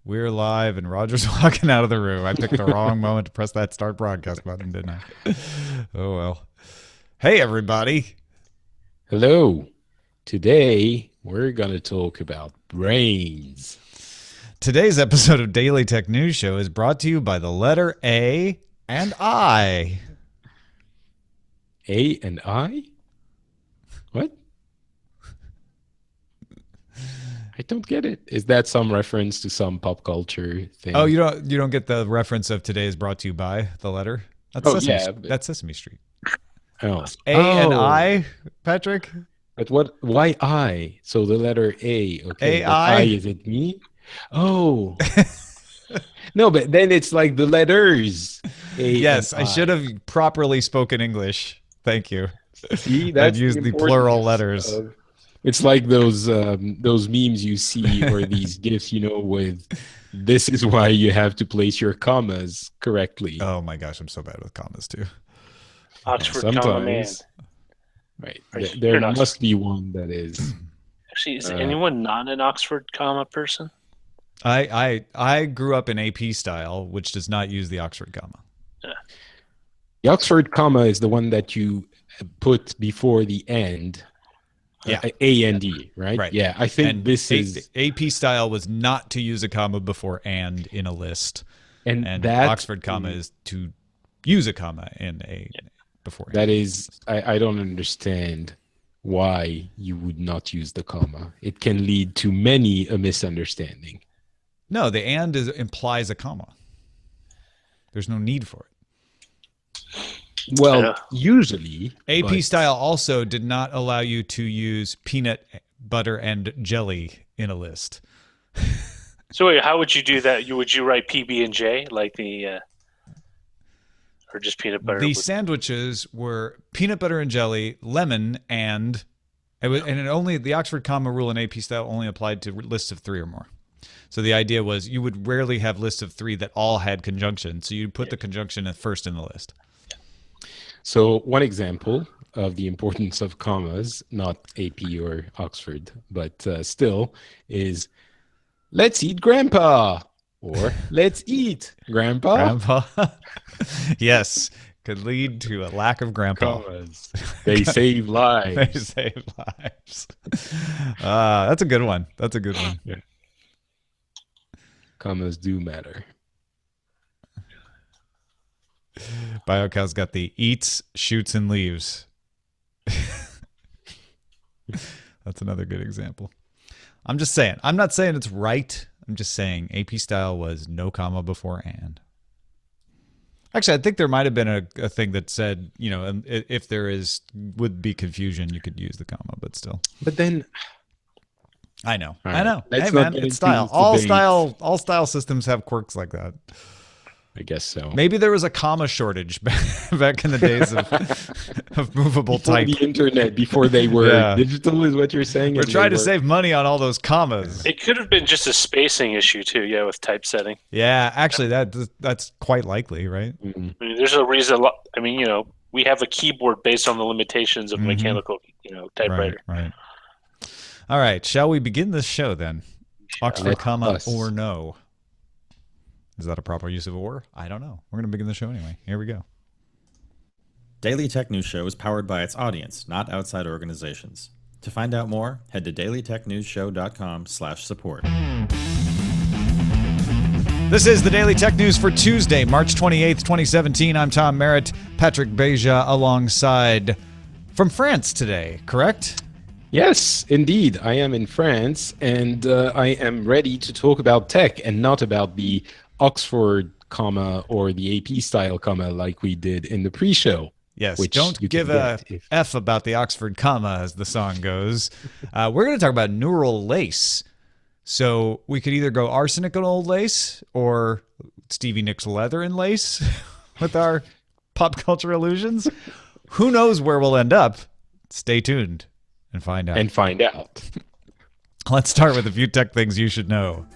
We're live, and Roger's walking out of the room. I picked the wrong moment to press that start broadcast button, didn't I? Oh, well. Hey, everybody. Hello. Today, we're going to talk about brains. Today's episode of Daily Tech News Show is brought to you by the letter A and I. A and I? What? I don't get it. Is that some reference to some pop culture thing? Oh, you don't get the reference of today is brought to you by the letter? That's Sesame Street. Oh. A and I, Patrick? But what? Why I? So the letter A. Okay. AI? I, is it me? Oh. No, but then it's like the letters. A Yes, and I should have properly spoken English. Thank you. See, that's I'd use the plural letters. It's like those memes you see or these GIFs, with this is why you have to place your commas correctly. Oh my gosh, I'm so bad with commas too. Oxford comma man. Right. There must be one that is. Actually, is anyone not an Oxford comma person? I grew up in AP style, which does not use the Oxford comma. Yeah. The Oxford comma is the one that you put before the end. Yeah. A and D, right? Right. Yeah, I think And this is AP style was not to use a comma before and in a list, and that Oxford comma is to use a comma in a before. That is, I don't understand why you would not use the comma. It can lead to many a misunderstanding. No, the and implies a comma. There's no need for it. Well, usually AP style also did not allow you to use peanut butter and jelly in a list. So wait, how would you do that? Would you write PB and J like the, or just peanut butter? The sandwiches were peanut butter and jelly, lemon, and the Oxford comma rule in AP style only applied to lists of 3 or more. So the idea was you would rarely have lists of 3 that all had conjunctions. So you'd put the conjunction first in the list. So one example of the importance of commas, not AP or Oxford, but still, is let's eat grandpa or let's eat grandpa. Grandpa. Yes. Could lead to a lack of grandpa. Commas. They save lives. They save lives. That's a good one. That's a good one. Yeah. Commas do matter. BioCow's got the eats, shoots, and leaves. That's another good example. I'm just saying. I'm not saying it's right. I'm just saying AP style was no comma before and. Actually, I think there might have been a thing that said, if there would be confusion, you could use the comma, but still. But then... I know. Right. I know. Let's hey, man, it's style. All style systems have quirks like that. I guess so. Maybe there was a comma shortage back in the days of movable before type. The internet, before they were digital, is what you're saying? We're trying to save money on all those commas. It could have been just a spacing issue too, with typesetting. Yeah, actually, that's quite likely, right? Mm-hmm. I mean, there's a reason. We have a keyboard based on the limitations of mechanical, typewriter. Right. All right, shall we begin this show then? Oxford comma or no? Is that a proper use of or? I don't know. We're going to begin the show anyway. Here we go. Daily Tech News Show is powered by its audience, not outside organizations. To find out more, head to dailytechnewsshow.com/support. This is the Daily Tech News for Tuesday, March 28th, 2017. I'm Tom Merritt, Patrick Beja alongside from France today, correct? Yes, indeed. I am in France, and I am ready to talk about tech and not about the Oxford comma or the AP style comma like we did in the pre-show. Yes, don't give a F about the Oxford comma, as the song goes. We're going to talk about neural lace. So we could either go arsenic and old lace or Stevie Nicks leather and lace with our pop culture illusions. Who knows where we'll end up? Stay tuned and find out. Let's start with a few tech things you should know.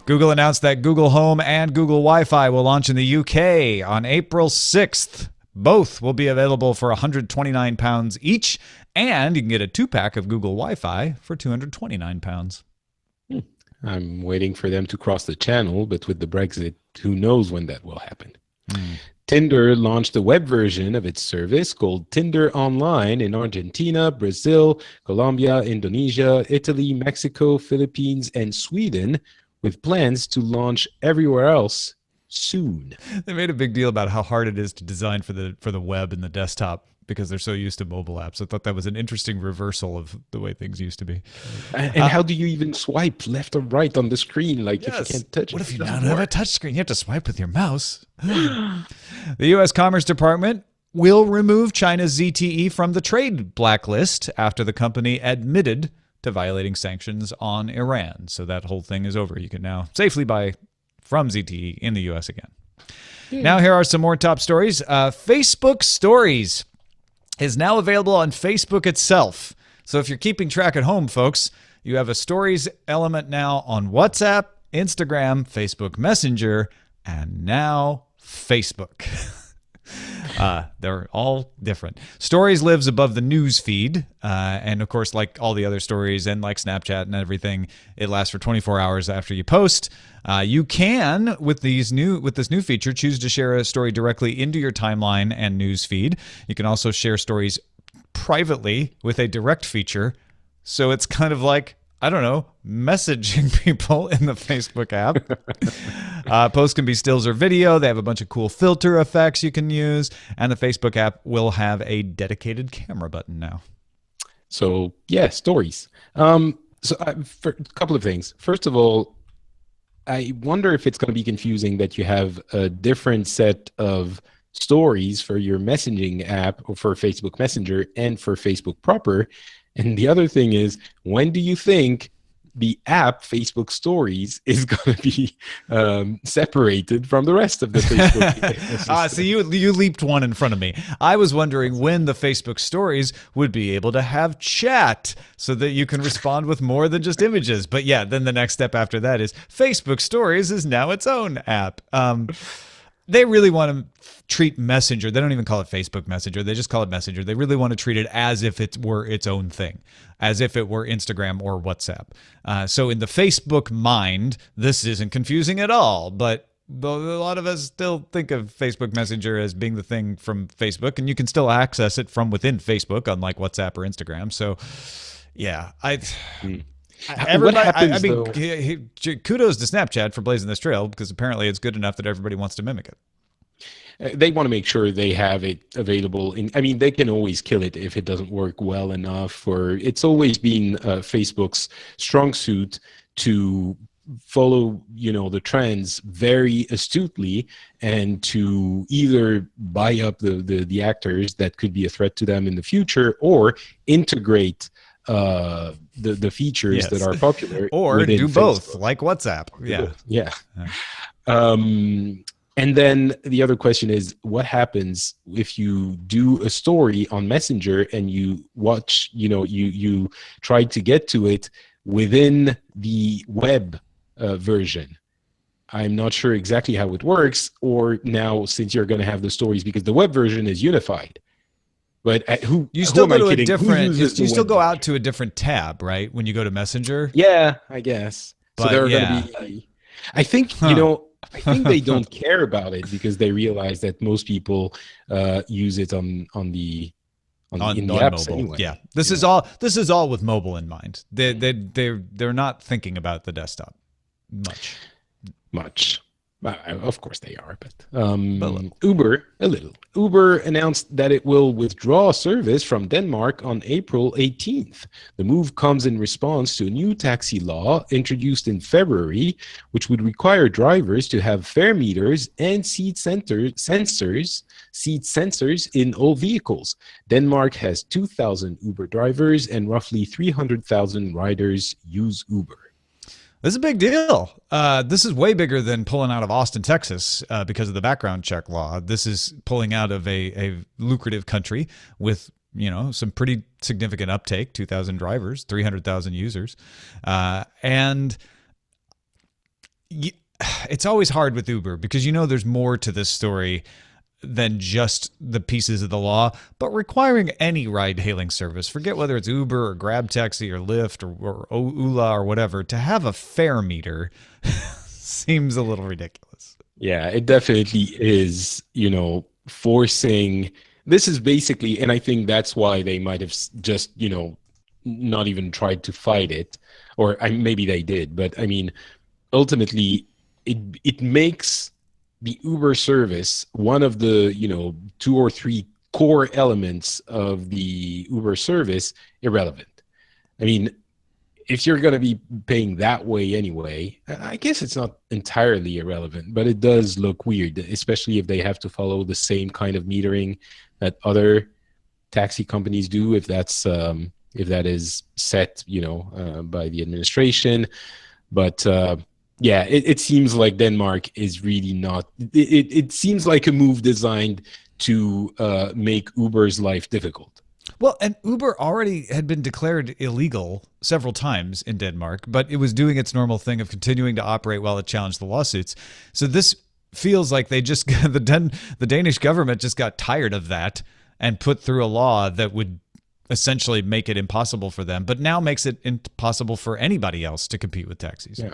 Google announced that Google Home and Google Wi-Fi will launch in the UK on April 6th. Both will be available for £129 each, and you can get a 2-pack of Google Wi-Fi for £229. I'm waiting for them to cross the channel, but with the Brexit, who knows when that will happen. Tinder launched a web version of its service called Tinder Online in Argentina, Brazil, Colombia, Indonesia, Italy, Mexico, Philippines, and Sweden, with plans to launch everywhere else soon. They made a big deal about how hard it is to design for the web and the desktop because they're so used to mobile apps. I thought that was an interesting reversal of the way things used to be. And how do you even swipe left or right on the screen? Like, if you can't touch it. What if you don't have a touch screen? You have to swipe with your mouse. The U.S. Commerce Department will remove China's ZTE from the trade blacklist after the company admitted to violating sanctions on Iran. So that whole thing is over. You can now safely buy from ZTE in the U.S. again. Now here are some more top stories. Facebook Stories is now available on Facebook itself. So if you're keeping track at home, folks, you have a Stories element now on WhatsApp, Instagram, Facebook Messenger, and now Facebook. They're all different. Stories lives above the news feed. And of course, like all the other stories and like Snapchat and everything, it lasts for 24 hours after you post. You can, with this new feature, choose to share a story directly into your timeline and news feed. You can also share stories privately with a direct feature. So it's kind of like, I don't know, messaging people in the Facebook app. Posts can be stills or video. They have a bunch of cool filter effects you can use. And the Facebook app will have a dedicated camera button now. So, yeah, stories. For a couple of things. First of all, I wonder if it's going to be confusing that you have a different set of stories for your messaging app or for Facebook Messenger and for Facebook proper. And the other thing is, when do you think the app Facebook Stories is going to be separated from the rest of the Facebook ecosystem? So you leaped one in front of me. I was wondering when the Facebook Stories would be able to have chat so that you can respond with more than just images. But yeah, then the next step after that is Facebook Stories is now its own app. They really want to treat Messenger. They don't even call it Facebook Messenger. They just call it Messenger. They really want to treat it as if it were its own thing, as if it were Instagram or WhatsApp. So in the Facebook mind, this isn't confusing at all. But a lot of us still think of Facebook Messenger as being the thing from Facebook, and you can still access it from within Facebook, unlike WhatsApp or Instagram. So, yeah, kudos to Snapchat for blazing this trail, because apparently it's good enough that everybody wants to mimic it. They want to make sure they have it available. They can always kill it if it doesn't work well enough. Or it's always been Facebook's strong suit to follow, the trends very astutely and to either buy up the actors that could be a threat to them in the future, or integrate the features that are popular, or do both, like WhatsApp. Yeah. And then the other question is, what happens if you do a story on Messenger and you watch, you try to get to it within the web version? I'm not sure exactly how it works, or now since you're going to have the stories, because the web version is unified. But you still go to a different, you still go out to a different tab, right? When you go to Messenger? Yeah, I guess. But so there are going to be, I think, I think they don't care about it because they realize that most people use it on the apps mobile. Anyway. Yeah, this is all with mobile in mind. They're not thinking about the desktop much. Of course they are, but Uber a little. Uber announced that it will withdraw service from Denmark on April 18th. The move comes in response to a new taxi law introduced in February, which would require drivers to have fare meters and seat sensors in all vehicles. Denmark has 2,000 Uber drivers and roughly 300,000 riders use Uber. This is a big deal. This is way bigger than pulling out of Austin, Texas, because of the background check law. This is pulling out of a lucrative country with, some pretty significant uptake, 2,000 drivers, 300,000 users. And it's always hard with Uber because, there's more to this story than just the pieces of the law, but requiring any ride-hailing service, forget whether it's Uber or Grab Taxi or Lyft or Ola or whatever, to have a fare meter seems a little ridiculous. Yeah, it definitely is, forcing. This is basically, and I think that's why they might have just, not even tried to fight it, or maybe they did, but I mean, ultimately, it makes the Uber service one of the 2 or 3 core elements of the Uber service irrelevant. I mean, if you're going to be paying that way anyway, I guess it's not entirely irrelevant, but it does look weird, especially if they have to follow the same kind of metering that other taxi companies do, if that is set by the administration. But yeah, it seems like Denmark is really not. It seems like a move designed to make Uber's life difficult. Well, and Uber already had been declared illegal several times in Denmark, but it was doing its normal thing of continuing to operate while it challenged the lawsuits. So this feels like they just the Danish government just got tired of that and put through a law that would essentially make it impossible for them, but now makes it impossible for anybody else to compete with taxis. Yeah.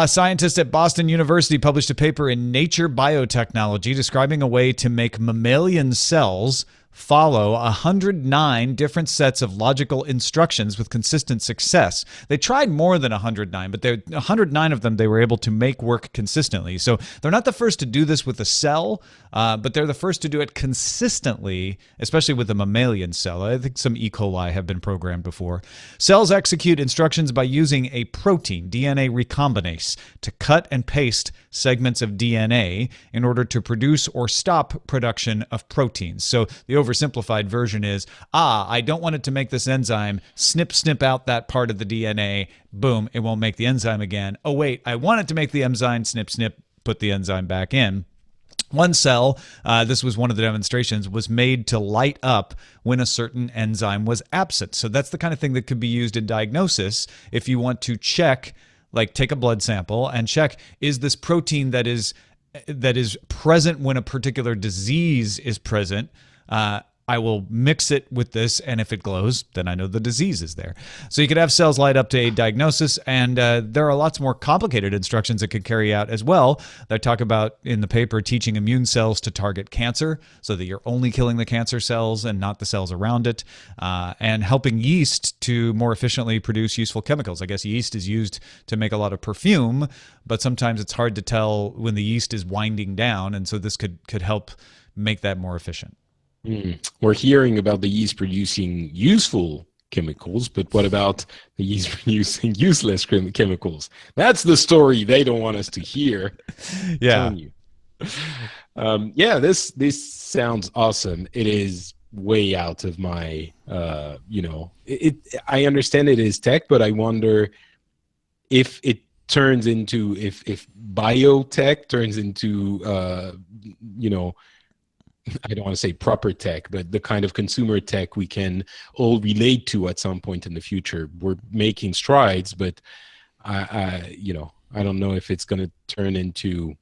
Scientists at Boston University published a paper in Nature Biotechnology describing a way to make mammalian cells follow 109 different sets of logical instructions with consistent success. They tried more than 109, but 109 of them they were able to make work consistently. So they're not the first to do this with a cell, but they're the first to do it consistently, especially with a mammalian cell. I think some E. coli have been programmed before. Cells execute instructions by using a protein, DNA recombinase, to cut and paste segments of DNA in order to produce or stop production of proteins. So the oversimplified version is, I don't want it to make this enzyme, snip out that part of the DNA, boom, it won't make the enzyme again. Oh, wait, I want it to make the enzyme, snip, put the enzyme back in. One cell, this was one of the demonstrations, was made to light up when a certain enzyme was absent. So that's the kind of thing that could be used in diagnosis if you want to check, like take a blood sample and check, is this protein that is present when a particular disease is present, I will mix it with this, and if it glows, then I know the disease is there. So you could have cells light up to aid diagnosis, and there are lots more complicated instructions it could carry out as well. They talk about in the paper teaching immune cells to target cancer so that you're only killing the cancer cells and not the cells around it, and helping yeast to more efficiently produce useful chemicals. I guess yeast is used to make a lot of perfume, but sometimes it's hard to tell when the yeast is winding down, and so this could help make that more efficient. We're hearing about the yeast producing useful chemicals, but what about the yeast producing useless chemicals? That's the story they don't want us to hear. Yeah. Yeah, this sounds awesome. It is way out of my, I understand it is tech, but I wonder if it turns into, if biotech turns into, I don't want to say proper tech, but the kind of consumer tech we can all relate to at some point in the future. We're making strides, but I don't know if it's going to turn into.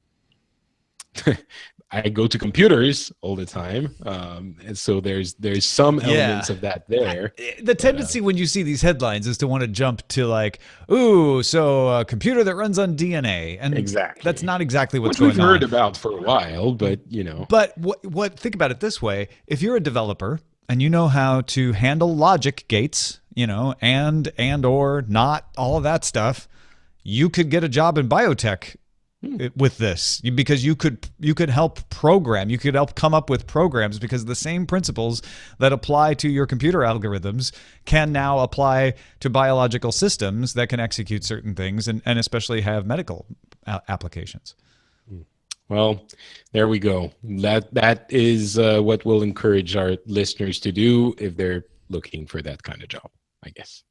I go to computers all the time, and so there's some elements of that there. The tendency when you see these headlines is to want to jump to like, ooh, so a computer that runs on DNA, and exactly that's not exactly what's Which going on. We've heard about for a while, but But what? Think about it this way: if you're a developer and you know how to handle logic gates, and or not, all of that stuff, you could get a job in biotech with this, because you could help program, you could help come up with programs, because the same principles that apply to your computer algorithms can now apply to biological systems that can execute certain things and especially have medical applications. Well, there we go. That is what we'll encourage our listeners to do if they're looking for that kind of job, I guess.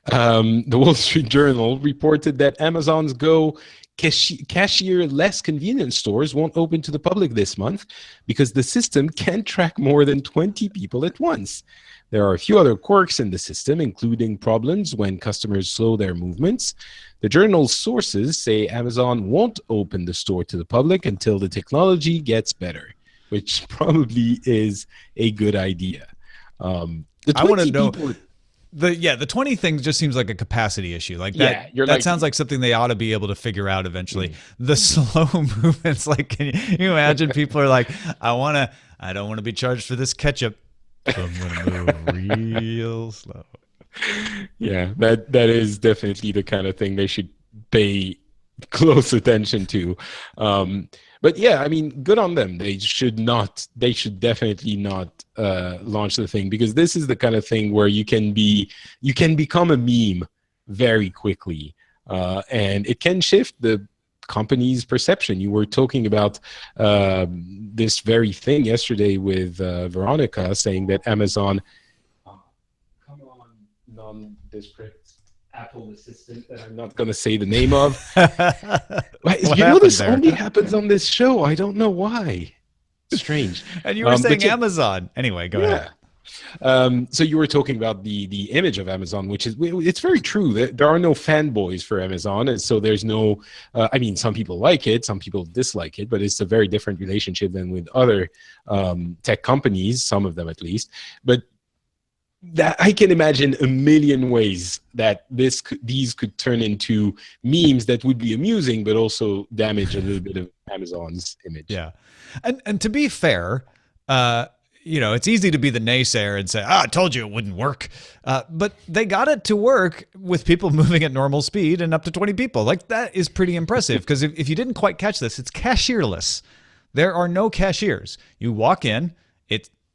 The Wall Street Journal reported that Amazon's Go cashier-less convenience stores won't open to the public this month because the system can't track more than 20 people at once. There are a few other quirks in the system, including problems when customers slow their movements. The journal's sources say Amazon won't open the store to the public until the technology gets better, which probably is a good idea. I want to know the 20 thing just seems like a capacity issue. Like that, that sounds like something they ought to be able to figure out eventually. The slow movements, like, can you imagine people are like, I don't want to be charged for this ketchup, so I'm going to move real slow. Yeah, that is definitely the kind of thing they should pay close attention to. But yeah, I mean, good on them. They should definitely not launch the thing, because this is the kind of thing where you can become a meme very quickly, and it can shift the company's perception. You were talking about this very thing yesterday with Veronica, saying that Amazon, come on, nondescript Apple assistant that I'm not going to say the name of. This only happens on this show. I don't know why. Strange. And you were saying Amazon. Anyway, go ahead. So you were talking about the image of Amazon, which is, it's very true. There are no fanboys for Amazon, and so there's no, I mean, some people like it, some people dislike it, but it's a very different relationship than with other tech companies, some of them at least. But that I can imagine a million ways that these could turn into memes that would be amusing, but also damage a little bit of Amazon's image. Yeah, and to be fair, it's easy to be the naysayer and say, I told you it wouldn't work. But they got it to work with people moving at normal speed and up to 20 people. Like, that is pretty impressive, because if you didn't quite catch this, it's cashierless. There are no cashiers. You walk in,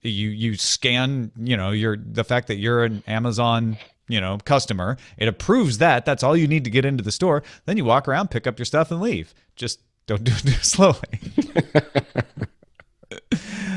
you scan, the fact that you're an Amazon, customer. It approves that. That's all you need to get into the store. Then you walk around, pick up your stuff, and leave. Just don't do it too slowly.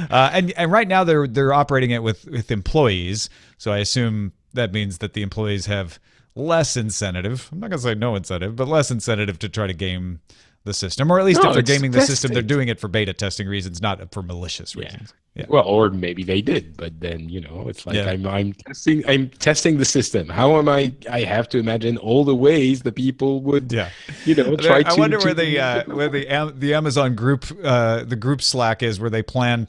And right now they're operating it with employees. So I assume that means that the employees have less incentive. I'm not going to say no incentive, but less incentive to try to game the system, or at least if they're gaming the system, they're doing it for beta testing reasons, not for malicious reasons. Yeah. Well, or maybe they did, but then it's like I'm testing the system. How am I have to imagine all the ways the people would try to. I wonder where the Amazon group the group Slack is, where they plan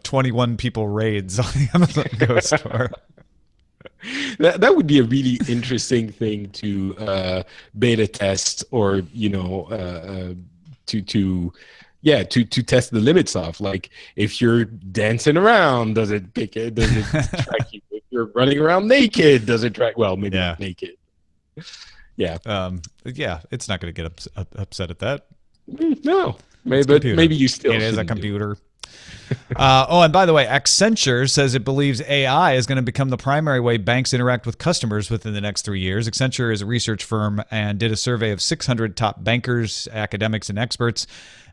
21 people raids on the Amazon Go store. That would be a really interesting thing to beta test, or to test the limits of. Like, if you're dancing around, does it pick it? Does it track you? If you're running around naked, does it track? Well, maybe not naked. Yeah. It's not going to get upset at that. No, maybe you still. It is a computer. And by the way, Accenture says it believes AI is going to become the primary way banks interact with customers within the next 3 years. Accenture is a research firm and did a survey of 600 top bankers, academics, and experts.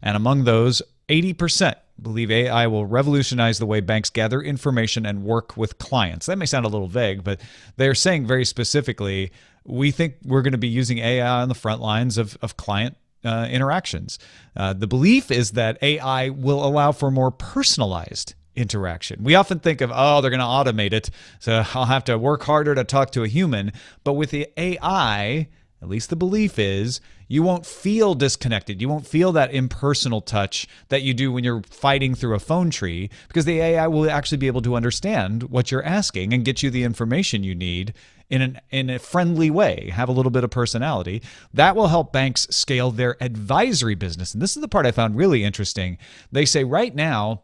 And among those, 80% believe AI will revolutionize the way banks gather information and work with clients. That may sound a little vague, but they're saying very specifically, we think we're going to be using AI on the front lines of client interactions. The belief is that AI will allow for more personalized interaction. We often think of, they're going to automate it, so I'll have to work harder to talk to a human. But with the AI, at least the belief is, you won't feel disconnected. You won't feel that impersonal touch that you do when you're fighting through a phone tree, because the AI will actually be able to understand what you're asking and get you the information you need in a friendly way, have a little bit of personality. That will help banks scale their advisory business. And this is the part I found really interesting. They say right now,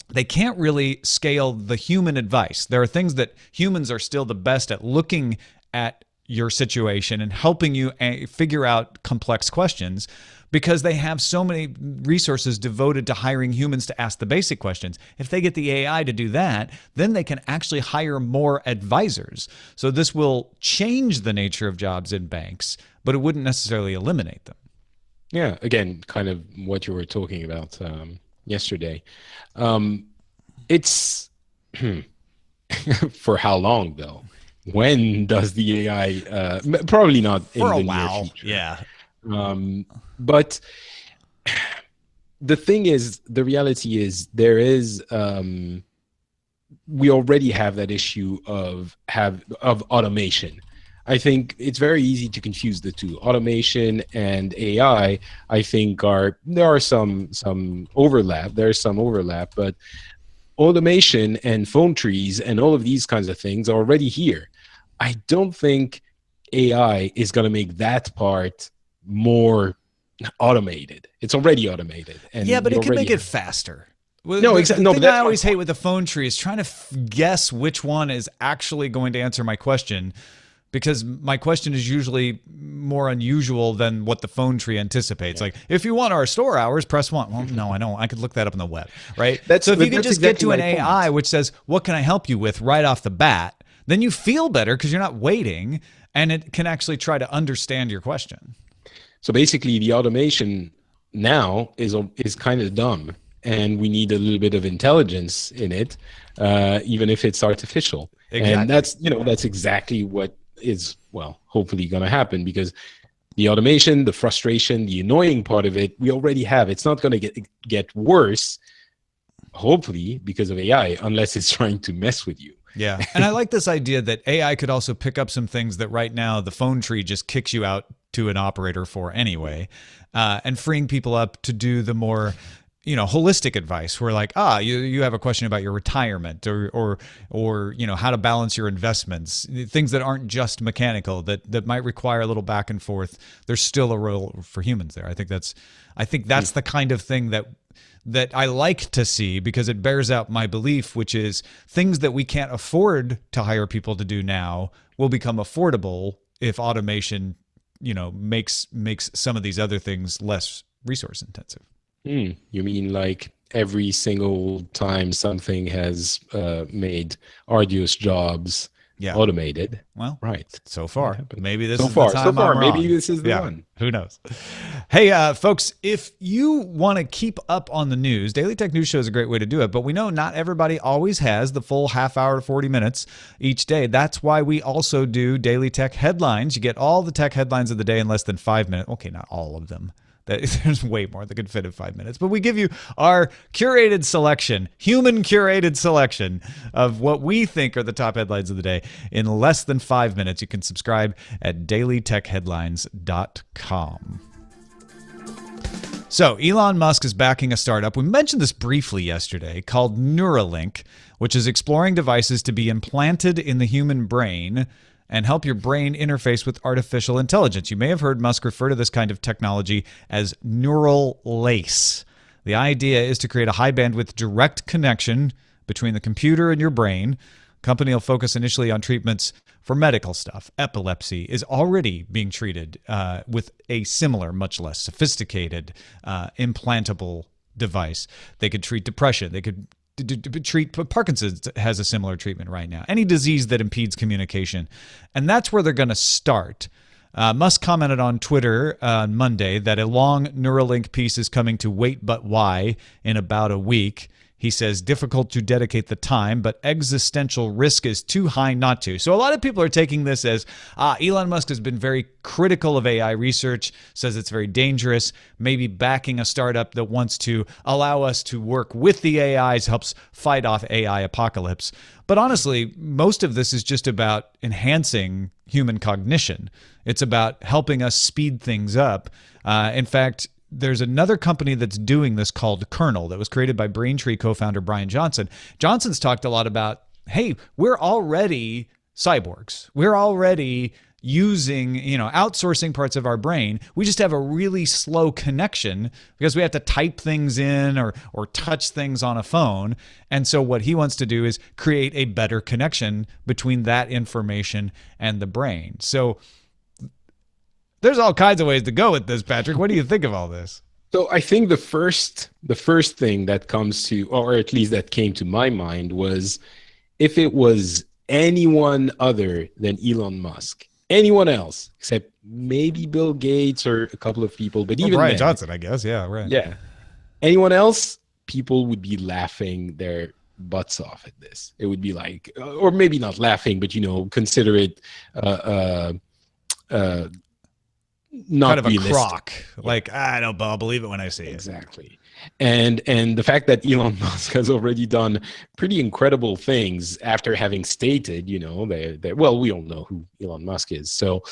they can't really scale the human advice. There are things that humans are still the best at looking at your situation and helping you figure out complex questions, because they have so many resources devoted to hiring humans to ask the basic questions. If they get the AI to do that, then they can actually hire more advisors. So this will change the nature of jobs in banks, but it wouldn't necessarily eliminate them. Yeah, again, kind of what you were talking about yesterday. It's for how long, though? When does the AI? Probably not for in a the while. Near future. Yeah. But the thing is, the reality is, there is we already have that issue of automation. I think it's very easy to confuse the two. Automation and AI, I think there are some overlap. There's some overlap, but automation and phone trees and all of these kinds of things are already here. I don't think AI is going to make that part more automated. It's already automated. And yeah, but it can make it faster. No, exactly. The No, thing but I always hate with the phone tree is trying to guess which one is actually going to answer my question, because my question is usually more unusual than what the phone tree anticipates. Yeah. Like, if you want our store hours, press 1. Well, no, I don't. I could look that up on the web, right? So if you can just get to an AI which says, what can I help you with right off the bat, then you feel better because you're not waiting, and it can actually try to understand your question. So basically, the automation now is kind of dumb. And we need a little bit of intelligence in it, even if it's artificial. Exactly. And that's exactly what is, well, hopefully going to happen, because the automation, the frustration, the annoying part of it, we already have. It's not going to get worse, hopefully, because of AI, unless it's trying to mess with you. Yeah. And I like this idea that AI could also pick up some things that right now the phone tree just kicks you out to an operator for anyway, and freeing people up to do the more holistic advice. We're like, you have a question about your retirement or how to balance your investments, things that aren't just mechanical, that might require a little back and forth. There's still a role for humans there. I think that's the kind of thing that I like to see, because it bears out my belief, which is things that we can't afford to hire people to do now will become affordable if automation, makes some of these other things less resource intensive. You mean like every single time something has made arduous jobs automated? Well, right. So far, maybe this is the time I'm wrong. Maybe this is the one. Who knows? Hey, folks, if you want to keep up on the news, Daily Tech News Show is a great way to do it. But we know not everybody always has the full half hour to 40 minutes each day. That's why we also do Daily Tech Headlines. You get all the tech headlines of the day in less than 5 minutes. Okay, not all of them. There's way more that could fit in 5 minutes, but we give you our curated selection, human curated selection of what we think are the top headlines of the day in less than 5 minutes. You can subscribe at dailytechheadlines.com. So Elon Musk is backing a startup. We mentioned this briefly yesterday, called Neuralink, which is exploring devices to be implanted in the human brain and help your brain interface with artificial intelligence. You may have heard Musk refer to this kind of technology as neural lace. The idea is to create a high bandwidth direct connection between the computer and your brain. The company will focus initially on treatments for medical stuff. Epilepsy is already being treated with a similar, much less sophisticated, implantable device. They could treat depression. They could treat Parkinson's, has a similar treatment right now. Any disease that impedes communication. And that's where they're going to start. Musk commented on Twitter on Monday that a long Neuralink piece is coming to Wait But Why in about a week. He says, difficult to dedicate the time, but existential risk is too high not to. So a lot of people are taking this as, Elon Musk has been very critical of AI research, says it's very dangerous, maybe backing a startup that wants to allow us to work with the AIs, helps fight off AI apocalypse. But honestly, most of this is just about enhancing human cognition. It's about helping us speed things up. In fact, there's another company that's doing this called Kernel that was created by Braintree co-founder Brian Johnson. Johnson's talked a lot about, hey, we're already cyborgs. We're already using, outsourcing parts of our brain. We just have a really slow connection because we have to type things in or touch things on a phone. And so what he wants to do is create a better connection between that information and the brain. So there's all kinds of ways to go with this, Patrick. What do you think of all this? So I think the first thing that comes to, or at least that came to my mind, was if it was anyone other than Elon Musk, anyone else, except maybe Bill Gates or a couple of people, but even Brian Johnson, I guess. Yeah, right. Yeah. Anyone else, people would be laughing their butts off at this. It would be like, or maybe not laughing, but, consider it not kind of realistic. a crock. Like, I don't, I'll believe it when I see it. Exactly. And the fact that Elon Musk has already done pretty incredible things after having stated, well, we all know who Elon Musk is. So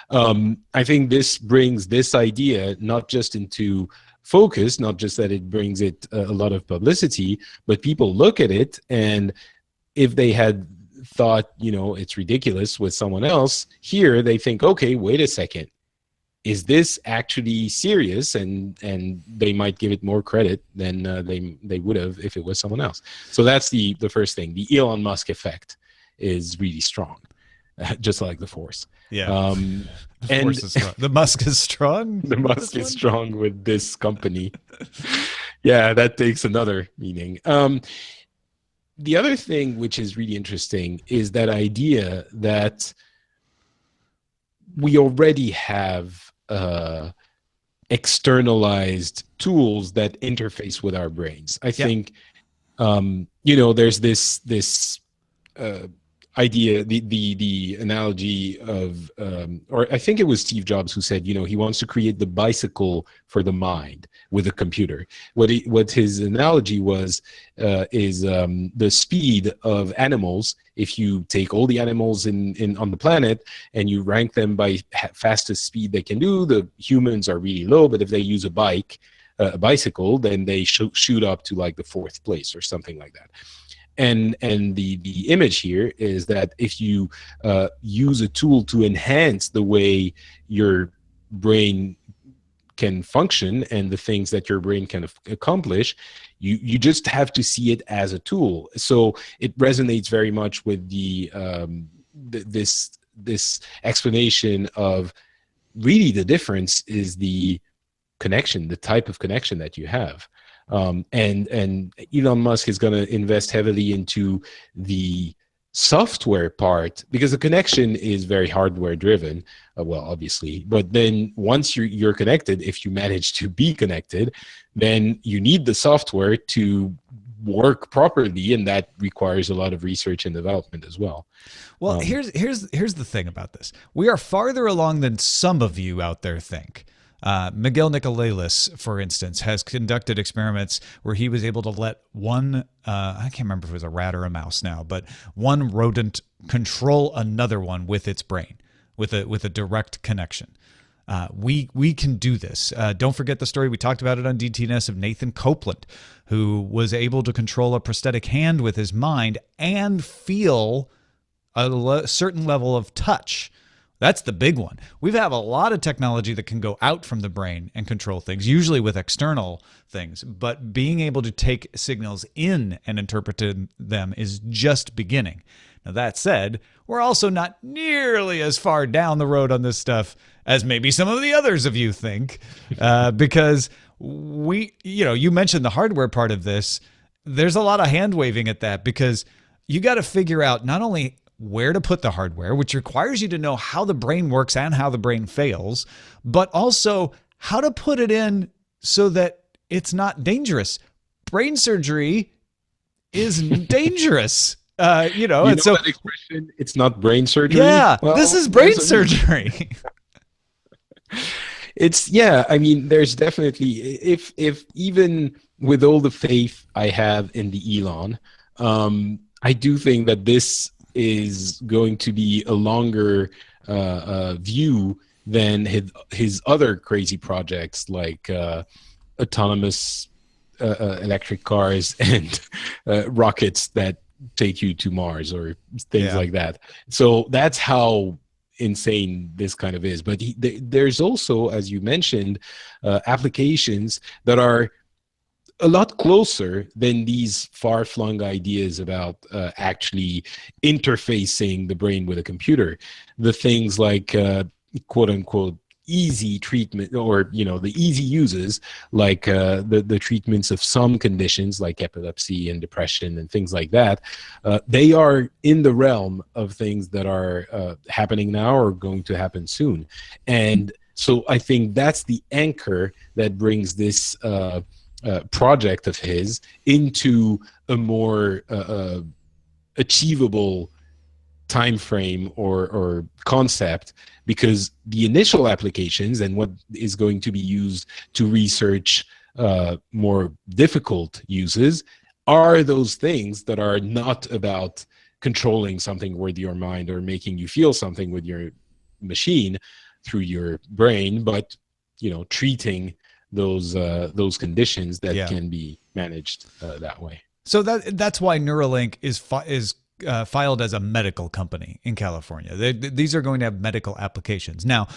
I think this brings this idea not just into focus, not just that it brings it a lot of publicity, but people look at it, and if they had thought, it's ridiculous with someone else, here they think, okay, wait a second, is this actually serious? And they might give it more credit than they would have if it was someone else. So that's the first thing. The Elon Musk effect is really strong, just like the Force. Yeah. The Force is strong. The Musk is strong? The Musk is strong with this company. Yeah, that takes another meaning. The other thing which is really interesting is that idea that we already have externalized tools that interface with our brains. I think, there's this idea, the analogy of, or I think it was Steve Jobs who said, he wants to create the bicycle for the mind with a computer. What his analogy was is the speed of animals. If you take all the animals on the planet and you rank them by fastest speed they can do, the humans are really low, but if they use a bicycle, then they shoot up to like the 4th place or something like that. And the image here is that if you use a tool to enhance the way your brain can function and the things that your brain can accomplish, you just have to see it as a tool. So it resonates very much with this explanation of really the difference is the connection, the type of connection that you have. And Elon Musk is going to invest heavily into the software part, because the connection is very hardware driven, well, obviously, but then once you're connected, if you manage to be connected, then you need the software to work properly, and that requires a lot of research and development as well. Well, here's the thing about this. We are farther along than some of you out there think. Miguel Nicolelis, for instance, has conducted experiments where he was able to let one, I can't remember if it was a rat or a mouse now, but one rodent control another one with its brain, with a direct connection. We can do this. Don't forget the story, we talked about it on DTNS, of Nathan Copeland, who was able to control a prosthetic hand with his mind and feel a certain level of touch. That's the big one. We have a lot of technology that can go out from the brain and control things, usually with external things, but being able to take signals in and interpret them is just beginning. Now, that said, we're also not nearly as far down the road on this stuff as maybe some of the others of you think, because you mentioned the hardware part of this. There's a lot of hand waving at that, because you got to figure out not only where to put the hardware, which requires you to know how the brain works and how the brain fails, but also how to put it in so that it's not dangerous. Brain surgery is dangerous. And so that expression, it's not brain surgery. Yeah, well, this is brain surgery. There's definitely, if even with all the faith I have in the Elon, I do think that this is going to be a longer view than his other crazy projects, like autonomous electric cars and rockets that take you to Mars or things like that. So that's how insane this kind of is. But there's also, as you mentioned, applications that are a lot closer than these far-flung ideas about actually interfacing the brain with a computer. The things like quote-unquote easy treatment, or the easy uses, like the treatments of some conditions like epilepsy and depression and things like that, they are in the realm of things that are happening now or going to happen soon. And so I think that's the anchor that brings this project of his into a more achievable time frame or concept, because the initial applications and what is going to be used to research more difficult uses are those things that are not about controlling something with your mind or making you feel something with your machine through your brain, but treating those conditions that can be managed that way. So that's why Neuralink is filed as a medical company in California. These are going to have medical applications. Now,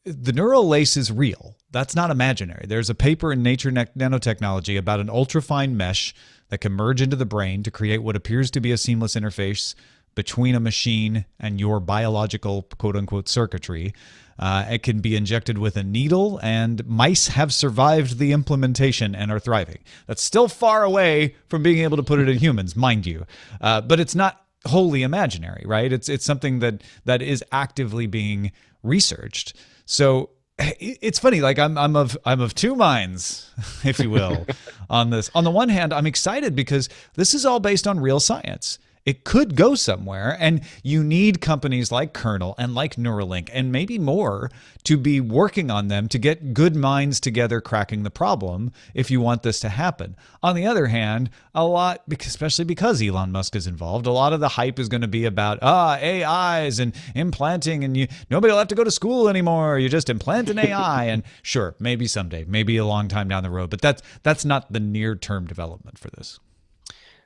the neural lace is real. That's not imaginary. There's a paper in Nature Nanotechnology about an ultrafine mesh that can merge into the brain to create what appears to be a seamless interface between a machine and your biological quote-unquote circuitry. It can be injected with a needle, and mice have survived the implementation and are thriving. That's still far away from being able to put it in humans, mind you. But it's not wholly imaginary, right? It's something that is actively being researched. So it's funny, like I'm of two minds, if you will, on this. On the one hand, I'm excited because this is all based on real science. It could go somewhere, and you need companies like Kernel and like Neuralink and maybe more to be working on them to get good minds together cracking the problem if you want this to happen. On the other hand, especially because Elon Musk is involved, a lot of the hype is going to be about AIs and implanting, and nobody will have to go to school anymore. You just implant an AI, and sure, maybe someday, maybe a long time down the road, but that's not the near-term development for this.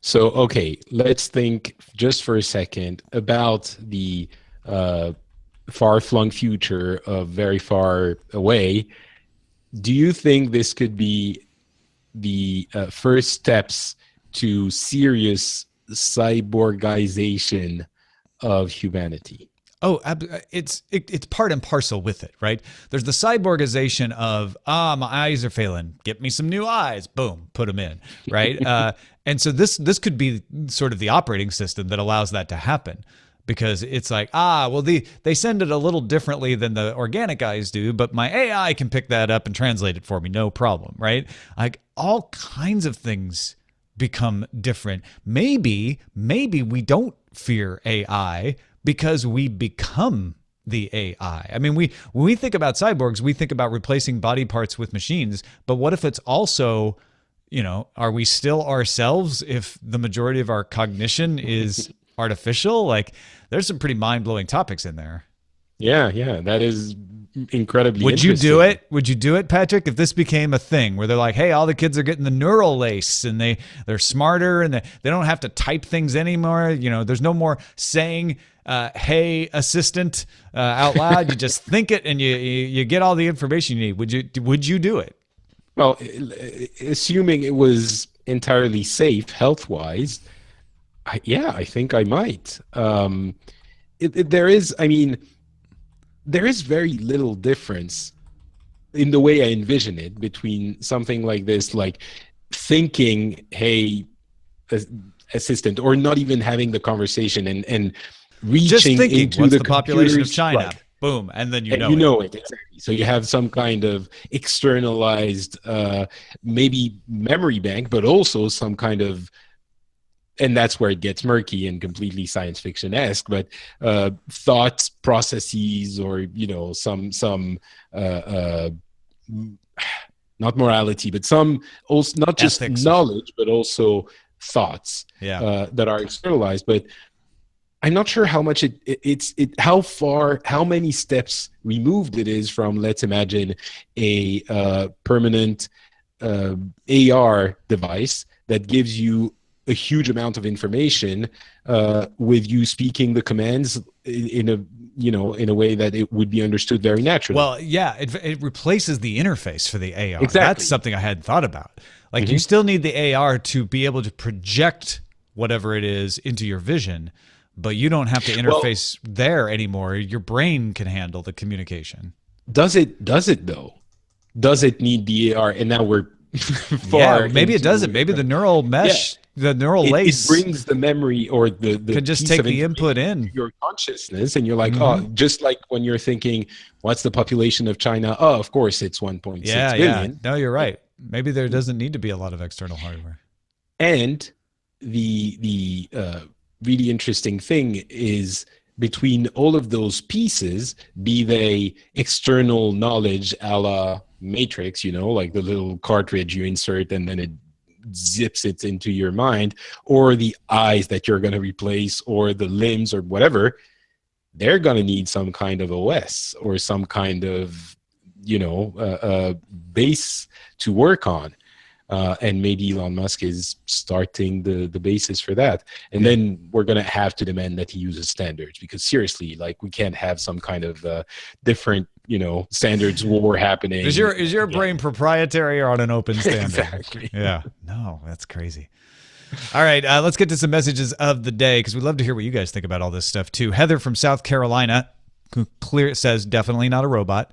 So, okay, let's think just for a second about the far-flung future of very far away. Do you think this could be the first steps to serious cyborgization of humanity? Oh, it's part and parcel with it, right? There's the cyborgization of, my eyes are failing. Get me some new eyes. Boom, put them in, right? And so this could be sort of the operating system that allows that to happen, because it's like, well, they send it a little differently than the organic eyes do, but my AI can pick that up and translate it for me, no problem, right? Like all kinds of things become different. Maybe we don't fear AI because we become the AI. I mean, when we think about cyborgs, we think about replacing body parts with machines, but what if it's also, are we still ourselves if the majority of our cognition is artificial? Like, there's some pretty mind-blowing topics in there. Yeah, that is incredibly Would you do it? Would you do it, Patrick, if this became a thing where they're like, hey, all the kids are getting the neural lace and they're smarter and they don't have to type things anymore. There's no more saying, hey, assistant, out loud. You just think it and you get all the information you need. Would you do it? Well, assuming it was entirely safe health-wise, I think I might. There is very little difference in the way I envision it between something like this, like thinking, hey, assistant, or not even having the conversation and reaching just thinking, into what's the population of China? Right. Boom, and then you know it. Exactly. So you have some kind of externalized, maybe memory bank, but also some kind of, and that's where it gets murky and completely science fiction-esque, but thoughts, processes, or some not morality, but some also not just ethics, knowledge, but also thoughts that are externalized. But I'm not sure how much how many steps removed it is from, let's imagine, a permanent AR device that gives you a huge amount of information with you speaking the commands in a way that it would be understood very naturally. Well, yeah, it replaces the interface for the AR. Exactly. That's something I hadn't thought about. Like, you still need the AR to be able to project whatever it is into your vision, but you don't have to interface there anymore. Your brain can handle the communication. Does it though? Does it need the AR? And now we're far. Yeah, maybe it doesn't. Maybe the neural mesh, the neural lace, it brings the memory or the can just take the input in your consciousness, and you're like, oh, just like when you're thinking, what's the population of China? Oh, of course, it's 1.6 billion. Yeah. No, you're right. Maybe there doesn't need to be a lot of external hardware. And the really interesting thing is, between all of those pieces, be they external knowledge a la matrix, like the little cartridge you insert and then it zips it into your mind, or the eyes that you're going to replace, or the limbs or whatever, they're going to need some kind of OS or some kind of, base to work on. And maybe Elon Musk is starting the basis for that. And then we're going to have to demand that he uses standards, because seriously, like, we can't have some kind of different, standards war happening. Is your brain proprietary or on an open standard? Exactly. Yeah. No, that's crazy. All right, let's get to some messages of the day, because we'd love to hear what you guys think about all this stuff too. Heather from South Carolina, who says definitely not a robot,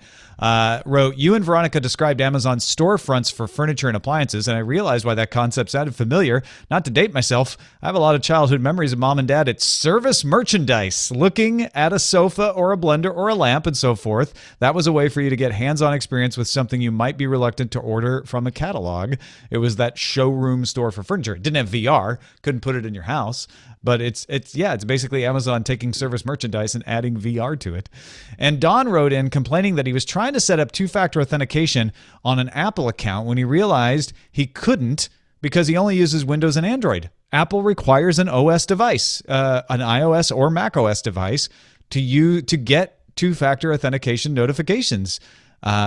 wrote, "You and Veronica described Amazon's storefronts for furniture and appliances, and I realized why that concept sounded familiar. Not to date myself, I have a lot of childhood memories of mom and dad at service merchandise, looking at a sofa or a blender or a lamp and so forth. That was a way for you to get hands-on experience with something you might be reluctant to order from a catalog. It was that showroom store for furniture. It didn't have VR, couldn't put it in your house, but it's basically Amazon taking service merchandise and adding VR to it." And Don wrote in complaining that he was trying to set up two-factor authentication on an Apple account when he realized he couldn't because he only uses Windows and Android. Apple requires an OS device, an iOS or Mac OS device, to get two-factor authentication notifications.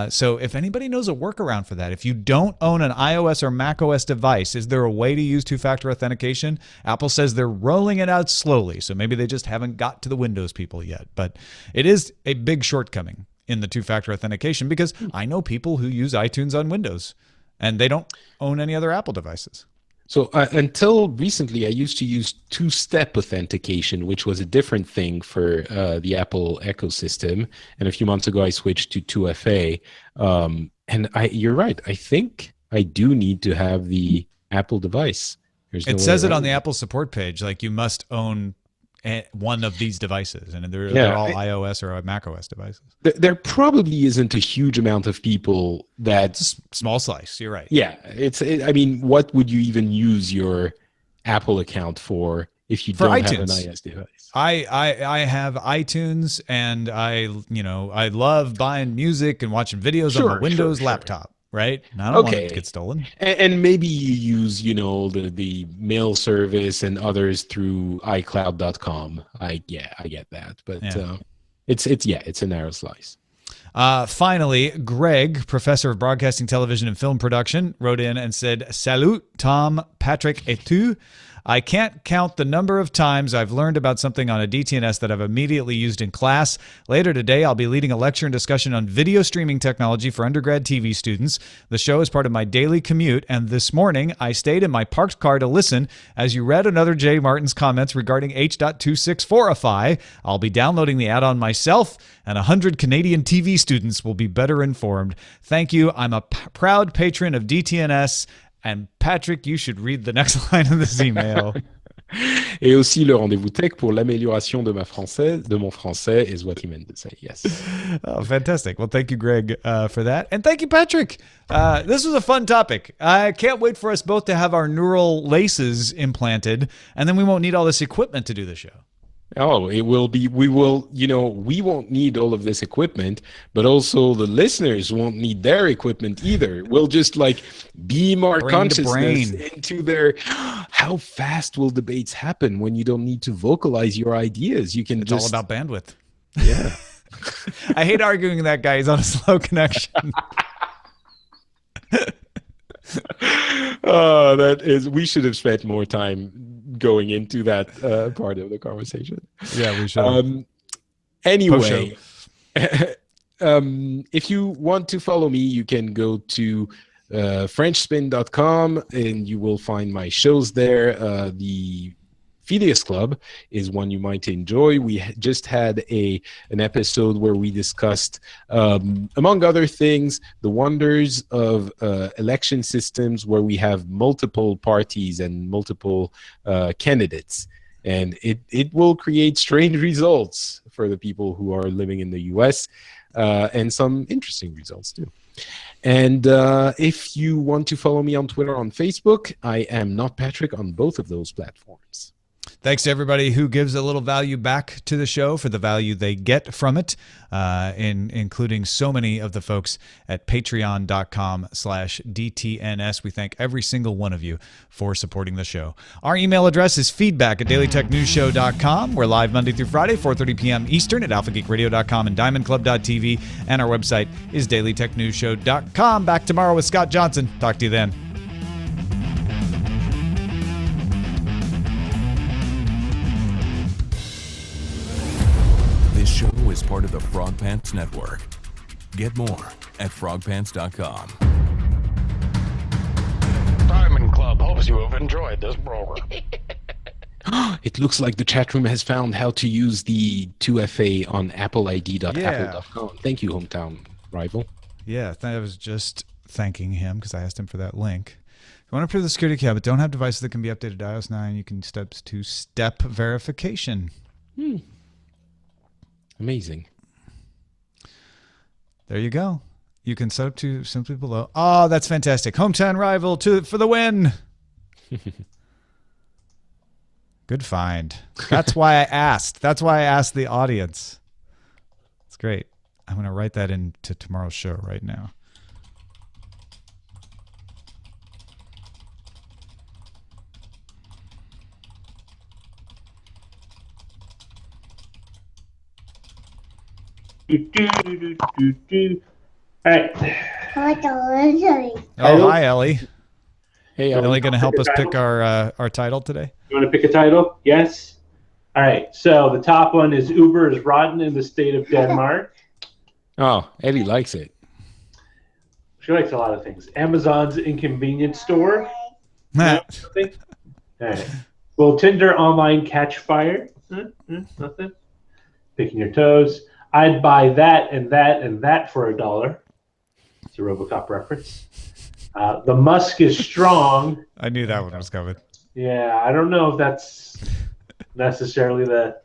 So if anybody knows a workaround for that, if you don't own an iOS or Mac OS device, is there a way to use two-factor authentication? Apple says they're rolling it out slowly, so maybe they just haven't got to the Windows people yet. But it is a big shortcoming in the two-factor authentication, because I know people who use iTunes on Windows and they don't own any other Apple devices. So until recently, I used to use two-step authentication, which was a different thing for the Apple ecosystem. And a few months ago, I switched to 2FA. And you're right. I think I do need to have the Apple device. It says it on the Apple support page, like you must own one of these devices, and they're all iOS or Mac OS devices. There probably isn't a huge amount of people that small slice. You're right. Yeah, I mean, what would you even use your Apple account for if you don't have an iOS device? I have iTunes, and I love buying music and watching videos on my Windows laptop. Right? And I don't want it to get stolen. And maybe you use, the mail service and others through iCloud.com. I get that. But it's a narrow slice. Finally, Greg, professor of broadcasting, television, and film production, wrote in and said, "Salut, Tom, Patrick, et tu. I can't count the number of times I've learned about something on a DTNS that I've immediately used in class. Later today, I'll be leading a lecture and discussion on video streaming technology for undergrad TV students. The show is part of my daily commute, and this morning I stayed in my parked car to listen as you read another Jay Martin's comments regarding H.264ify. I'll be downloading the add-on myself, and 100 Canadian TV students will be better informed. Thank you. I'm a proud patron of DTNS. And Patrick, you should read the next line of this email." Et aussi le rendez-vous tech pour l'amélioration de mon français is what he meant to say. Yes. Oh, fantastic. Well, thank you, Greg, for that. And thank you, Patrick. This was a fun topic. I can't wait for us both to have our neural laces implanted, and then we won't need all this equipment to do the show. Oh, we won't need all of this equipment, but also the listeners won't need their equipment either. We'll just beam our consciousness into their, how fast will debates happen when you don't need to vocalize your ideas? It's all about bandwidth. Yeah. I hate arguing that guy. He's on a slow connection. We should have spent more time going into that part of the conversation. Yeah, we should. Anyway, if you want to follow me, you can go to frenchspin.com and you will find my shows there. The Phileas Club is one you might enjoy. We just had an episode where we discussed, among other things, the wonders of election systems where we have multiple parties and multiple candidates. And it will create strange results for the people who are living in the US, and some interesting results too. And if you want to follow me on Twitter, on Facebook, I am Not Patrick on both of those platforms. Thanks to everybody who gives a little value back to the show for the value they get from it, including so many of the folks at patreon.com/DTNS. We thank every single one of you for supporting the show. Our email address is feedback@dailytechnewsshow.com. We're live Monday through Friday, 4:30 p.m. Eastern at alphageekradio.com and diamondclub.tv. And our website is dailytechnewsshow.com. Back tomorrow with Scott Johnson. Talk to you then. This show is part of the Frog Pants Network. Get more at frogpants.com. Diamond Club hopes you have enjoyed this program. It looks like the chat room has found how to use the 2FA on appleid.apple.com. Thank you, hometown rival. Yeah, I was just thanking him because I asked him for that link. If you want to approve the security key, but don't have devices that can be updated to iOS 9, you can steps to step verification. Amazing. There you go. You can set up to simply below. Oh, that's fantastic. Hometown rival for the win. Good find. That's why I asked. That's why I asked the audience. It's great. I'm going to write that into tomorrow's show right now. All right. Oh, hi, Ellie. Hey, Ellie going to help us pick our title today? You want to pick a title? Yes. All right. So the top one is Uber is rotten in the state of Denmark. Oh, Ellie likes it. She likes a lot of things. Amazon's inconvenience store. Something? All right. Will Tinder online catch fire? Nothing. Picking your toes. I'd buy that and that and that for $1. It's a RoboCop reference. The Musk is strong. I knew that one was coming. Yeah, I don't know if that's necessarily the...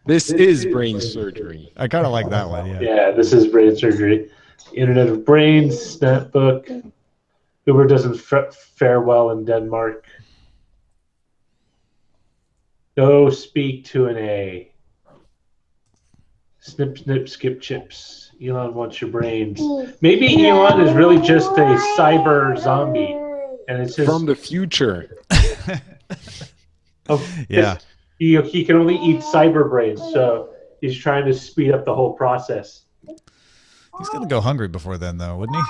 This is brain surgery. I kind of like that one, yeah. Yeah, this is brain surgery. Internet of Brains, Snapbook. Uber doesn't fare well in Denmark. Go speak to an A. Snip, snip, skip chips. Elon wants your brains. Maybe Elon is really just a cyber zombie. And it's just... From the future. Yeah. He can only eat cyber brains, so he's trying to speed up the whole process. He's going to go hungry before then, though, wouldn't he?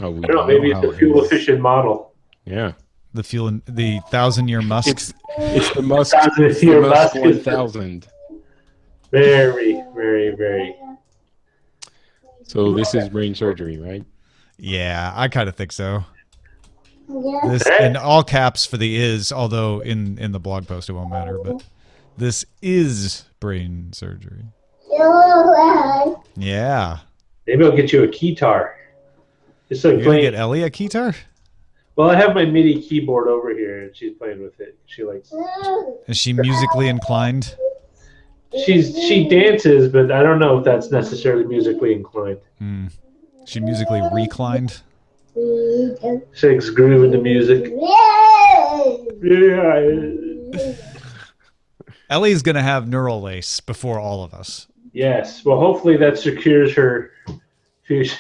Oh, we I don't know, maybe it's a fuel-efficient model. Yeah. The 1,000-year Musk. It's the Musk, Thousand-year Musk 1000. Very, very, very. So this is brain surgery, right? Yeah, I kind of think so. This in all caps for the is, although in the blog post it won't matter, but this is brain surgery. Yeah. Maybe I'll get you a keytar. It's like You're going to get Ellie a keytar? Well, I have my MIDI keyboard over here, and she's playing with it. She likes. Is she musically inclined? She dances, but I don't know if that's necessarily musically inclined. She musically reclined? She likes grooving to music. Yeah. Ellie's going to have neural lace before all of us. Yes. Well, hopefully that secures her future.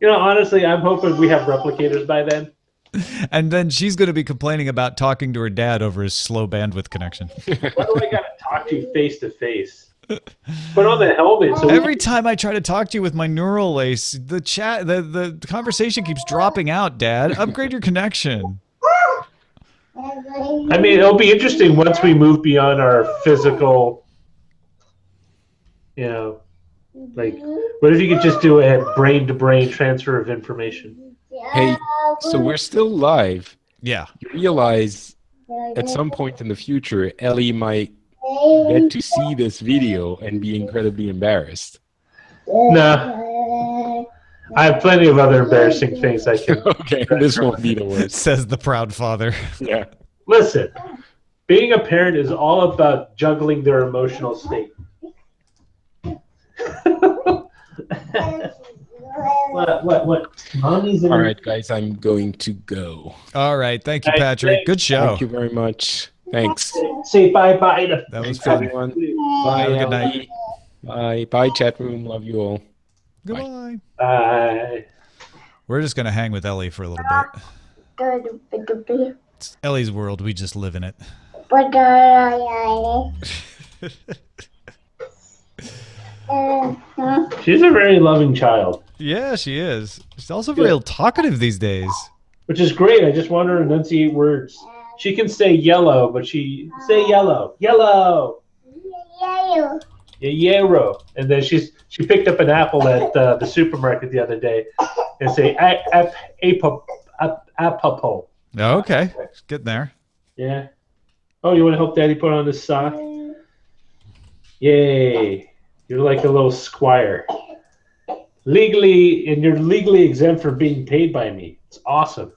You know, honestly, I'm hoping we have replicators by then. And then she's going to be complaining about talking to her dad over his slow bandwidth connection. Why do I got to talk to you face to face? Put on the helmet. So Every time I try to talk to you with my neural lace, the conversation keeps dropping out, Dad. Upgrade your connection. I mean, it'll be interesting once we move beyond our physical, you know, like, what if you could just do a brain-to-brain transfer of information? Hey, so we're still live. Yeah. You realize at some point in the future, Ellie might get to see this video and be incredibly embarrassed. No. I have plenty of other embarrassing things I can... Okay, this won't be the worst. Says the proud father. Yeah. Listen, being a parent is all about juggling their emotional state. What? Mommy's in... All right, guys, I'm going to go. All right. Thank you, Patrick. Good show. Thank you very much. Thanks. Say bye-bye to That was fun. Everyone. Bye. Have a good night. Ellie. Bye. Bye, chat room. Love you all. Goodbye. Bye. We're just going to hang with Ellie for a little bit. It's Ellie's world. We just live in it. She's a very loving child, Yeah, she is. She's also very talkative these days. which is great. I just want her to enunciate words. She can say yellow, but she say yellow, yellow, yellow, and then she picked up an apple at the supermarket the other day and say apple. Oh, okay. Getting there. Yeah. Oh, you want to help Daddy put on this sock? Yay! You're like a little squire. You're legally exempt from being paid by me. It's awesome.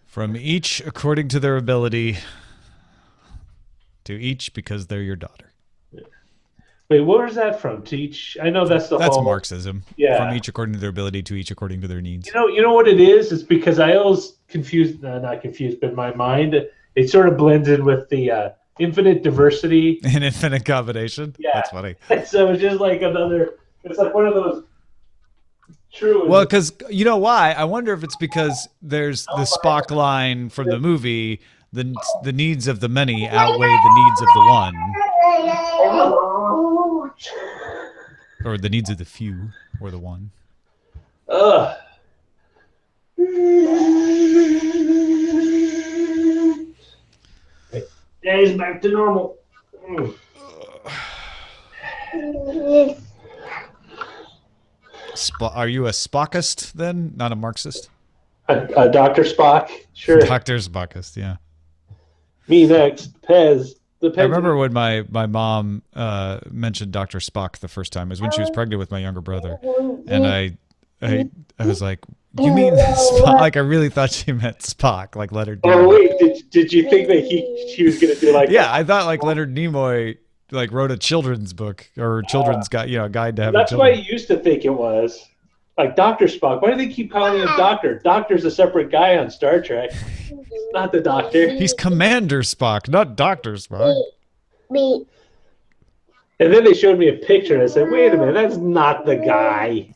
From each according to their ability, to each because they're your daughter. Wait, where is that from? Teach? I know that's whole... Marxism. Yeah. From each according to their ability to each according to their needs. You know what it is? It's because I always not confused, but in my mind, it sort of blends in with the infinite diversity. An infinite combination? Yeah. That's funny. So it's just like it's like one of those true. Well, because you know why? I wonder if it's because there's the Spock line from the movie, the needs of the many outweigh the needs of the one. Or the needs of the few, or the one. Ugh. Daddy's back to normal. Are you a Spockist then? Not a Marxist? Dr. Spock, sure. Dr. Spockist, yeah. Me next. Pez. I remember when my mom mentioned Dr. Spock the first time. It was when she was pregnant with my younger brother. And I was like, you mean Spock? Like, I really thought she meant Spock, like Leonard Nimoy. Oh, wait. Did you think that she was going to do like... Yeah, I thought like Leonard Nimoy like wrote a children's book or children's guide to having That's children. what I used to think it was. Like Dr. Spock. Why do they keep calling him Doctor? Doctor's a separate guy on Star Trek. Not the Doctor. He's Commander Spock, not Dr. Spock. And then they showed me a picture and I said, wait a minute, that's not the guy.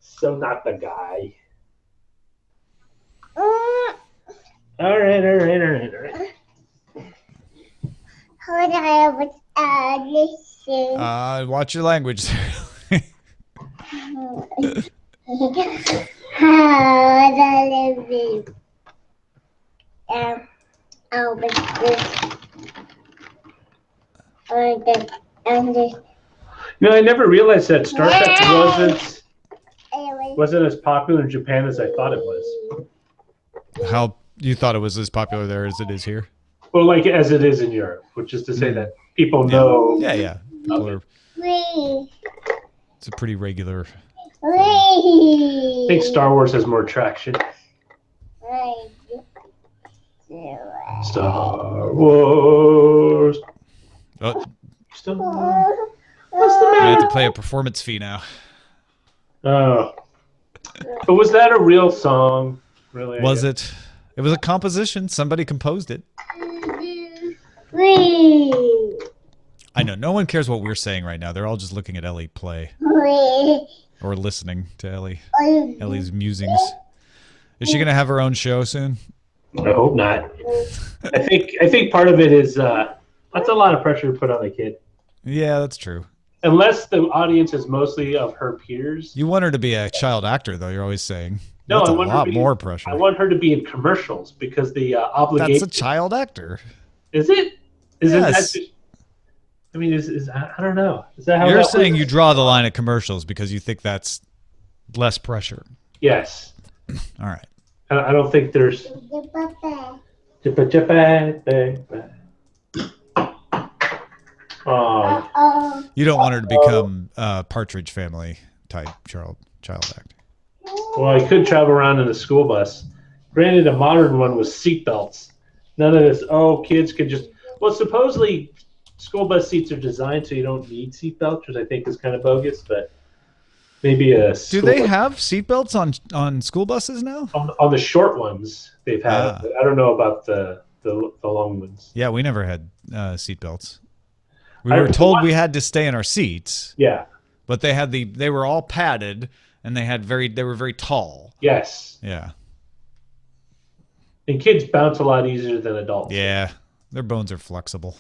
So not the guy. All right. Watch your language. I never realized that Star Trek wasn't as popular in Japan as I thought it was. How you thought it was as popular there as it is here? Well, like as it is in Europe, which is to say that people know. Yeah. It's a pretty regular. I think Star Wars has more traction. Star Wars. Oh, Still. What's the I matter? have to pay a performance fee now. Oh. But was that a real song? Really? Was it? It was a composition. Somebody composed it. I know. No one cares what we're saying right now. They're all just looking at Ellie play. Or listening to Ellie. Ellie's musings. Is she going to have her own show soon? I hope not. I think part of it is that's a lot of pressure to put on a kid. Yeah, that's true. Unless the audience is mostly of her peers. You want her to be a child actor, though, you're always saying. No, that's I a want lot her to be, more pressure. I want her to be in commercials because the obligation. That's a child actor. Is it? Yes. I mean, is I don't know. Is that how You're that saying works? you draw the line at commercials because you think that's less pressure. Yes. All right. I don't think there's. Oh. You don't want her to become Partridge Family type child actor. Well, I could travel around in a school bus. Granted, a modern one with seatbelts. None of this. Oh, kids could just. Well, supposedly, school bus seats are designed so you don't need seatbelts, which I think is kind of bogus. But maybe a. Do they have seatbelts on school buses now? On the short ones they've had? Ah. But I don't know about the long ones. Yeah, we never had seatbelts. We were told we had to stay in our seats. Yeah. But they were all padded and they were very tall. Yes. Yeah. And kids bounce a lot easier than adults. Yeah. Their bones are flexible.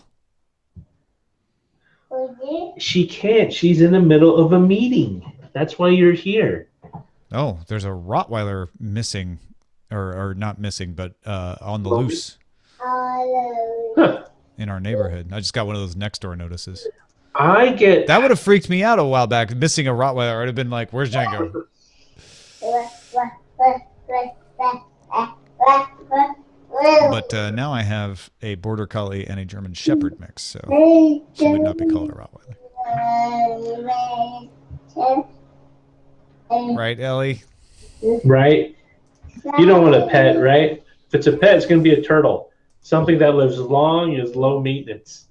She can't. She's in the middle of a meeting. That's why you're here. Oh, there's a Rottweiler missing, or not missing, but on the loose in our neighborhood. I just got one of those next door notices. That would have freaked me out a while back. Missing a Rottweiler, I'd have been like, "Where's Django?" But now I have a Border Collie and a German Shepherd mix, so she would not be called a Rottweiler. Right, Ellie? Right? You don't want a pet, right? If it's a pet, it's going to be a turtle. Something that lives long is low maintenance.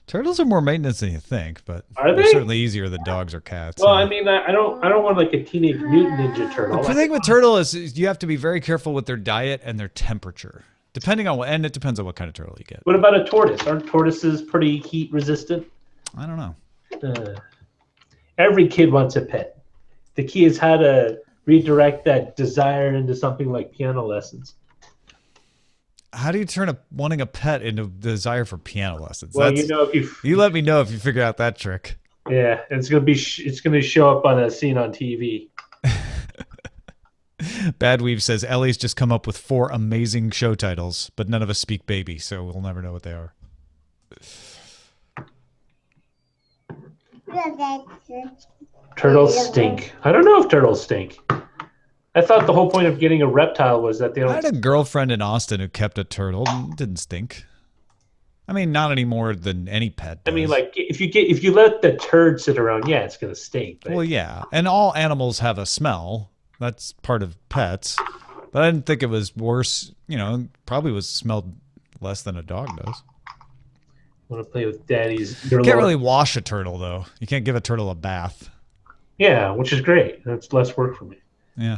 Turtles are more maintenance than you think, but Are they're they? certainly easier than dogs or cats. Well, I mean, I don't want like a Teenage Mutant Ninja Turtle. The thing with turtle is you have to be very careful with their diet and their temperature, depending on and it depends on what kind of turtle you get. What about a tortoise? Aren't tortoises pretty heat resistant? I don't know. Every kid wants a pet. The key is how to redirect that desire into something like piano lessons. How do you turn wanting a pet into desire for piano lessons? Well, if you let me know if you figure out that trick. Yeah, and it's gonna show up on a scene on TV. Bad Weave says Ellie's just come up with 4 amazing show titles, but none of us speak baby, so we'll never know what they are. Turtles stink. I don't know if turtles stink. I thought the whole point of getting a reptile was that they don't. I had a girlfriend in Austin who kept a turtle. It didn't stink. I mean, not any more than any pet does. I mean, like if you let the turd sit around, yeah, it's gonna stink. But... Well, yeah, and all animals have a smell. That's part of pets. But I didn't think it was worse. Probably smelled less than a dog does. Want to play with daddy's? You can't really wash a turtle though. You can't give a turtle a bath. Yeah, which is great. That's less work for me. Yeah.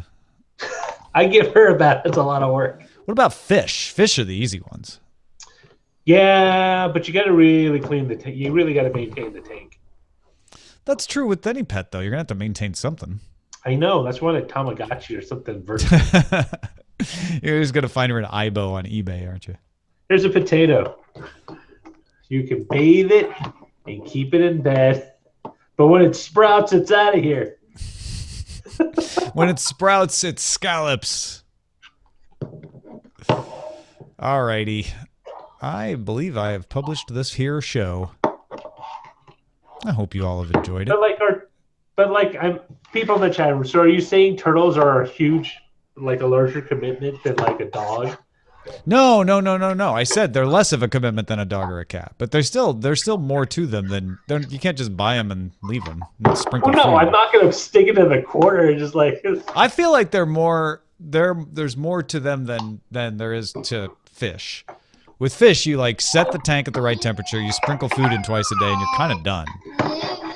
I give her a bath. That's a lot of work. What about fish? Fish are the easy ones. Yeah, but you got to really clean the tank. You really got to maintain the tank. That's true with any pet, though. You're going to have to maintain something. I know. That's why a Tamagotchi or something versatile. You're just going to find her an Aibo on eBay, aren't you? Here's a potato. You can bathe it and keep it in bed. But when it sprouts, it's out of here. When it sprouts, it scallops. Alrighty. I believe I have published this here show. I hope you all have enjoyed it. I'm people in the chat room. So are you saying turtles are a huge, like a larger commitment than like a dog? No. I said they're less of a commitment than a dog or a cat, but there's still more to them than you can't just buy them and leave them and sprinkle. Well, no, food. I'm not gonna stick it in the corner and just like. I feel like there's more to them than there is to fish. With fish, you like set the tank at the right temperature, you sprinkle food in twice a day, and you're kind of done.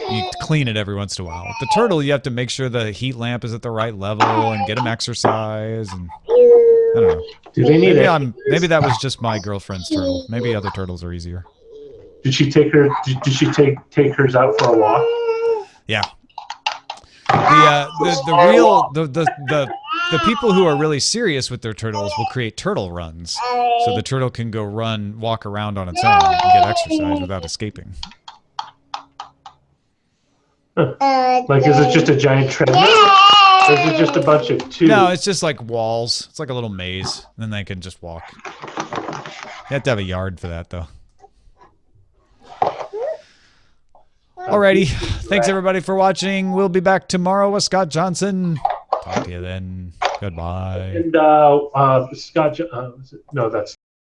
You clean it every once in a while. With the turtle, you have to make sure the heat lamp is at the right level and get them exercise. And I don't know. Do they need maybe that was just my girlfriend's turtle. Maybe other turtles are easier. Did she take her? Did she take hers out for a walk? Yeah. The people who are really serious with their turtles will create turtle runs, so the turtle can go walk around on its own and get exercise without escaping. Like, is it just a giant treadmill? Or is it just a bunch of tubes? No, it's just like walls. It's like a little maze, and then they can just walk. You have to have a yard for that, though. Alrighty. Thanks, everybody, for watching. We'll be back tomorrow with Scott Johnson. Talk to you then. Goodbye. And Scott, no, that's